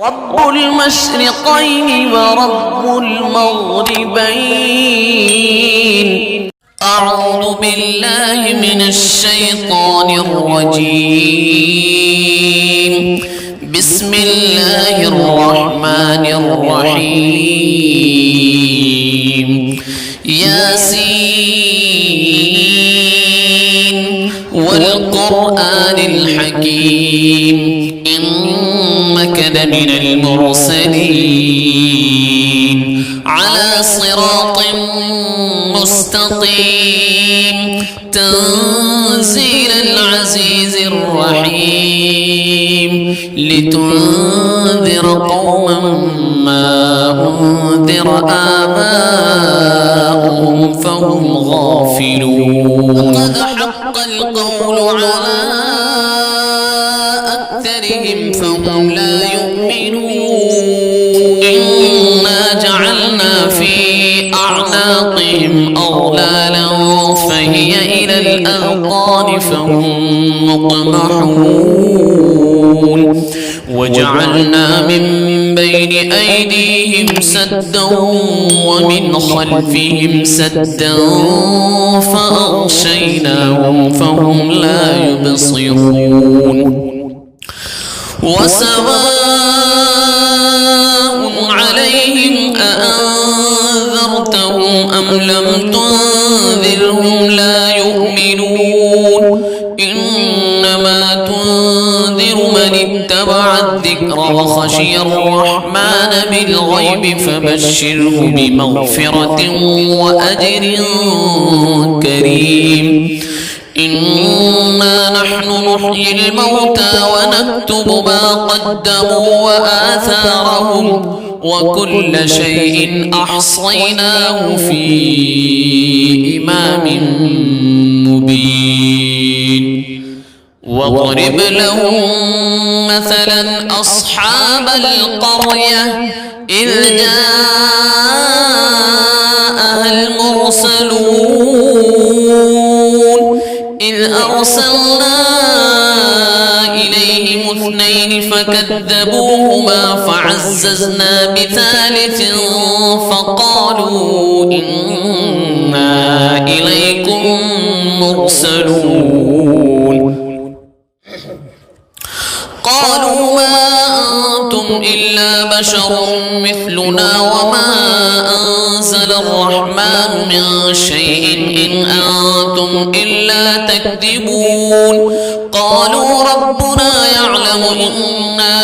رب المشرقين ورب المغربين. أعوذ بالله من الشيطان الرجيم. بسم الله الرحمن الرحيم. ياسين والقرآن الحكيم إنك لمن المرسلين على صراط مستقيم تنزيل العزيز الرحيم لتنذر قوما ما أنذر آباؤهم فهم غافلون. قد حق القول على أكثرهم فهم لا يؤمنون. إنا جعلنا في أعناقهم أغلالا فهي إلى الأذقان فهم مقمحون. وجعلنا من بين أيديهم سدا ومن خلفهم سدا فأغشيناهم فهم لا يبصرون. وسواء عليهم أأنذرتهم أم لم تنذرهم لا يؤمنون. إنما تنذر من اتبع الذكر وخشي الرحمن بالغيب فبشره بمغفرة وأجر كريم. إنا نحن نحيي الموتى ونكتب ما قدموا وآثارهم وكل شيء أحصيناه في إمام مبين. واضرب لهم مثلا أصحاب القرية إذ جاءها المرسلون إذ أرسلنا إليهم اثنين فكذبوهما فعززنا بثالث فقالوا إنا إليكم مرسلون. قالوا ما أنتم إلا بشر مثلنا وما أنزل الرحمن من شيء إن أنتم إلا تكذبون. قالوا ربنا يعلم إنا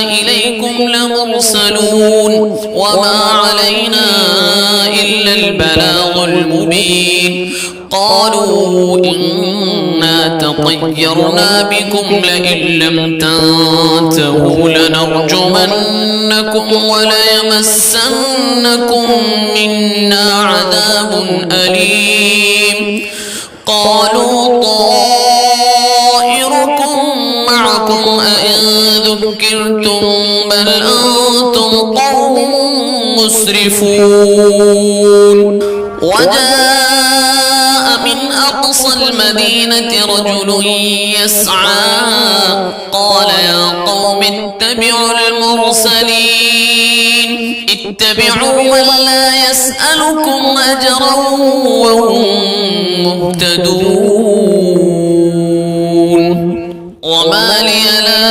إليكم لمرسلون وما علينا إلا البلاغ المبين. قالوا إنا تطيرنا بكم لئن لم تنتهوا لنرجمنكم وليمسنكم منا عذاب أليم. قالوا طائركم معكم أئن ذكرتم بل أنتم قوم مسرفون. وجاء من أقصى المدينة رجل يسعى قال يا قوم اتبعوا المرسلين اتبعوا من لا يسألكم أجرا وهم مهتدون. وما لي لا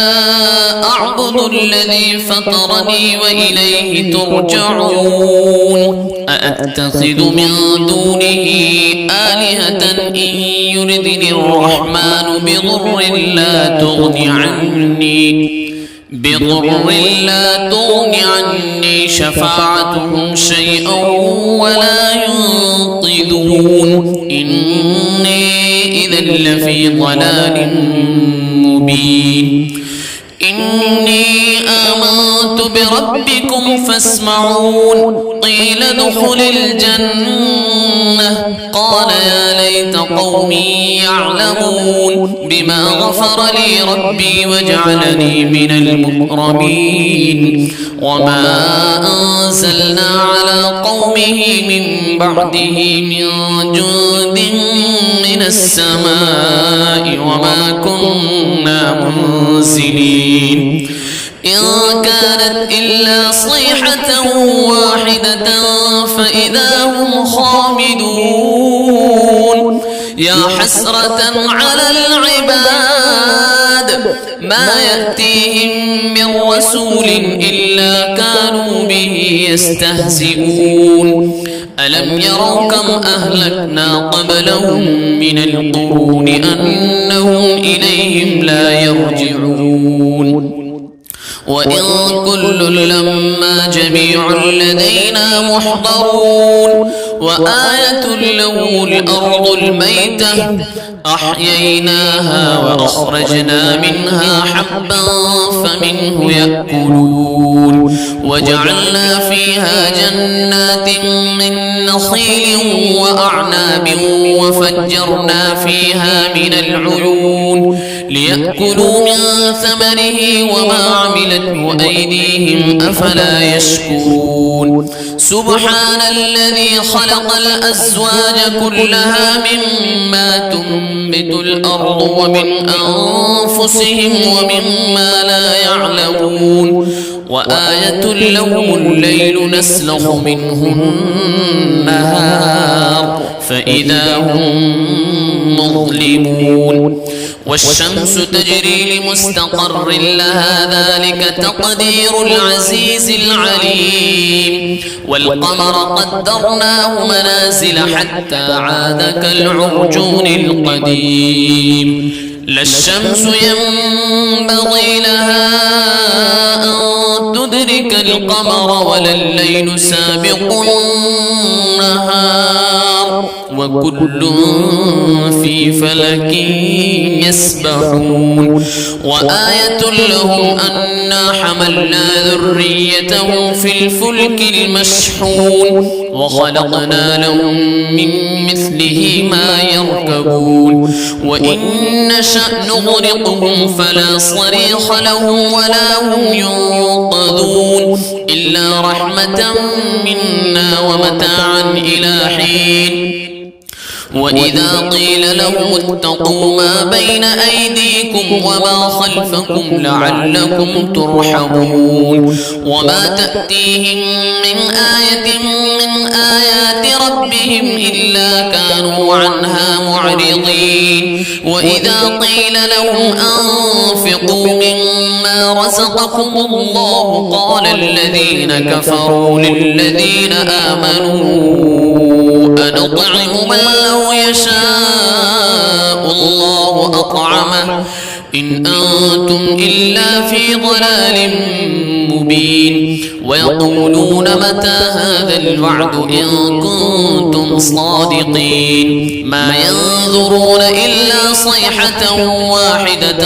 أعبد الذي فطرني وإليه ترجعون. أأتخذ من دونه آلهة إن يردني الرحمن بضر لا تغن عني شفاعتهم شيئا ولا ينقذون. إني إذا لفي ضلال مبين. إني آمنت بربكم فاسمعون. قيل ادخل الجنة قال يا ليت قومي يعلمون بما غفر لي ربي وجعلني من المكرمين. وما أنزلنا على قومه من بعده من جند من السماء وما كنا منزلين. إن كانت إلا صيحة واحدة فإذا هم خامدون يا حسرة على العباد ما يأتيهم من رسول إلا كانوا به يستهزئون ألم يروا كم أهلكنا قبلهم من القرون أنهم إليهم لا يرجعون وإن كل لما جميع لدينا محضرون وآية لهم الأرض الميتة أحييناها وأخرجنا منها حبا فمنه يأكلون وجعلنا فيها جنات من نخيل وأعناب وفجرنا فيها من العيون ليأكلوا من ثمره وما عملته أيديهم أفلا يشكرون سبحان الذي خلق الأزواج كلها مما تنبت الأرض ومن أنفسهم ومما لا يعلمون وآية لهم الليل نسلخ منه النهار فإذا هم مظلمون والشمس تجري لمستقر لها ذلك تقدير العزيز العليم والقمر قدرناه منازل حتى عاد كالعرجون القديم لا الشمس ينبغي لها أن تدرك القمر ولا الليل سابق النهار وكل في فلك يسبحون وآية لهم أنا حملنا ذريتهم في الفلك المشحون وخلقنا لهم من مثله ما يركبون وإن نشأ نغرقهم فلا صريخ لهم ولا هم ينقذون إلا رحمة منا ومتاعا إلى حين وإذا قيل لهم اتقوا ما بين أيديكم وما خلفكم لعلكم ترحمون وما تأتيهم من آية من آيات ربهم إلا كانوا عنها معرضين وإذا قيل لهم أنفقوا مما رزقكم الله قال الذين كفروا للذين آمنوا أنطعم من لو يشاء الله أطعمه إن أنتم إلا في ضلال مبين ويقولون متى هذا الوعد إن كنتم صادقين ما ينظرون إلا صيحة واحدة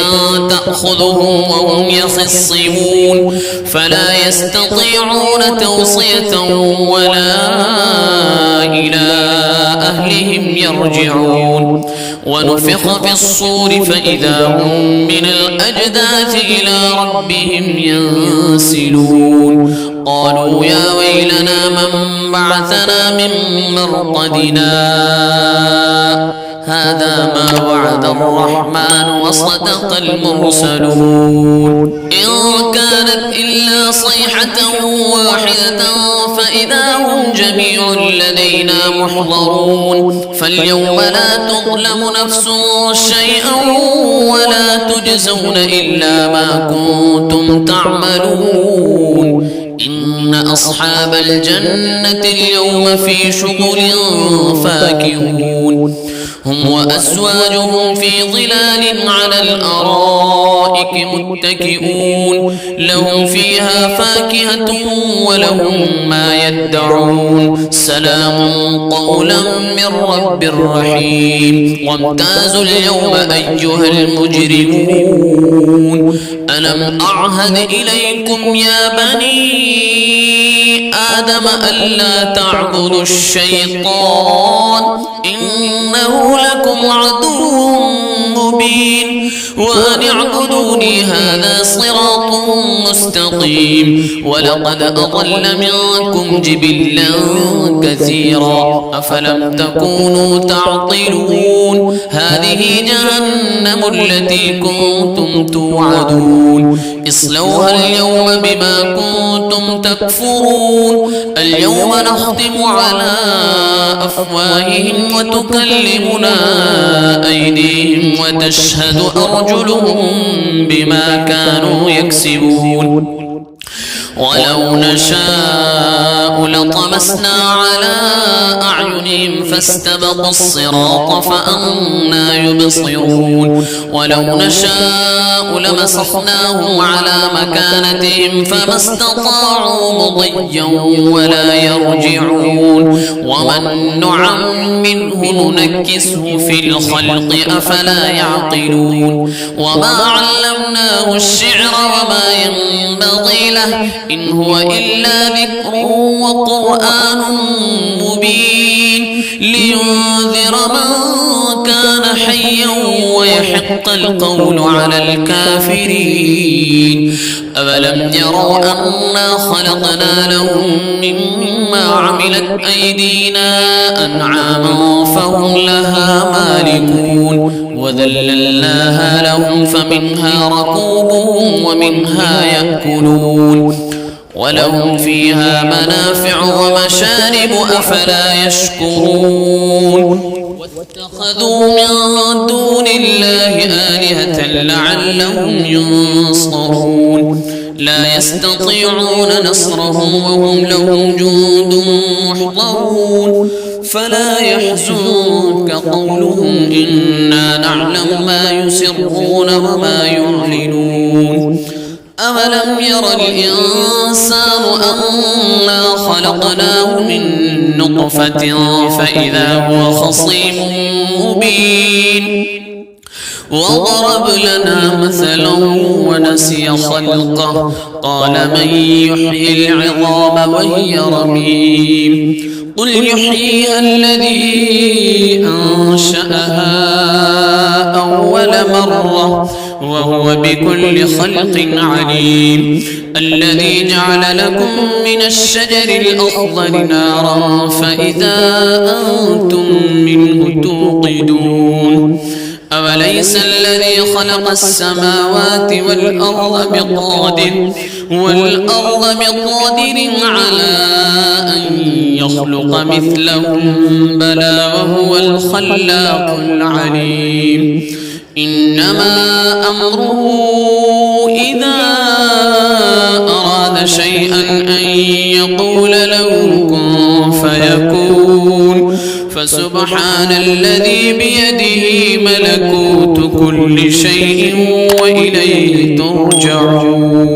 تأخذهم وهم يخصمون فلا يستطيعون توصية ولا إلى أهلهم يرجعون ونفخ في الصور فإذا هم من الأجداث إلى ربهم ينسلون قالوا يا ويلنا من بعثنا من مرقدنا هذا ما وعد الرحمن وصدق المرسلون إن كانت إلا صيحة واحدة فإذا هم جميع لدينا محضرون فاليوم لا تظلم نفس شيئا ولا تجزون إلا ما كنتم تعملون إن أصحاب الجنة اليوم في شغل فاكهون هم وأزواجهم في ظلال على الأرائك متكئون لهم فيها فاكهة ولهم ما يدعون سلام قولا من رب رحيم وامتازوا اليوم أيها المجرمون ألم أعهد إليكم يا بني آدم ألا تعبدوا الشيطان إنه لكم عدو مبين وأن اعبدوني هذا صراط مستقيم ولقد أضل منكم جبلا كثيرا أفلم تكونوا تعقلون هذه جهنم التي كنتم توعدون اصلوها اليوم بما كنتم تكفرون اليوم نختم على أفواههم وتكلمنا أيديهم وتشهد أرجلهم بما كانوا يكسبون ولو نشاء لطمسنا على أعينهم فاستبقوا الصراط فأنى يبصرون ولو نشاء لمسخناهم على مكانتهم فما استطاعوا مضيا ولا يرجعون ومن نعمره ننكسه في الخلق أفلا يعقلون وما علمناه الشعر وما ينبغي له إن هو إلا ذكر وقرآن مبين لينذر من كان حيا ويحق القول على الكافرين أولم يروا أنا خلقنا لهم مما عملت أيدينا أنعاما فهم لها مالكون وذللناها لهم فمنها ركوبهم ومنها يأكلون ولهم فيها منافع ومشارب أفلا يشكرون واتخذوا من دون الله آلهة لعلهم ينصرون لا يستطيعون نصرهم وهم لهم جند محضرون فلا يحزنك قولهم إنا نعلم ما يسرون وما يعلنون أولم ير الإنسان أنا خلقناه من نطفة فإذا هو خصيم مبين وضرب لنا مثلا ونسي خلقه قال من يحيي العظام وهي رميم قل يحييها الذي أنشأها أول مرة وهو بكل خلق عليم الذي جعل لكم من الشجر الأخضر نارا فإذا أنتم منه توقدون أوليس الذي خلق السماوات والأرض بقادر على أن يخلق مثلهم بلى وهو الخلاق العليم إنما أمره إذا أراد شيئا أن يقول له كن فيكون فسبحان الذي بيده ملكوت كل شيء وإليه ترجعون.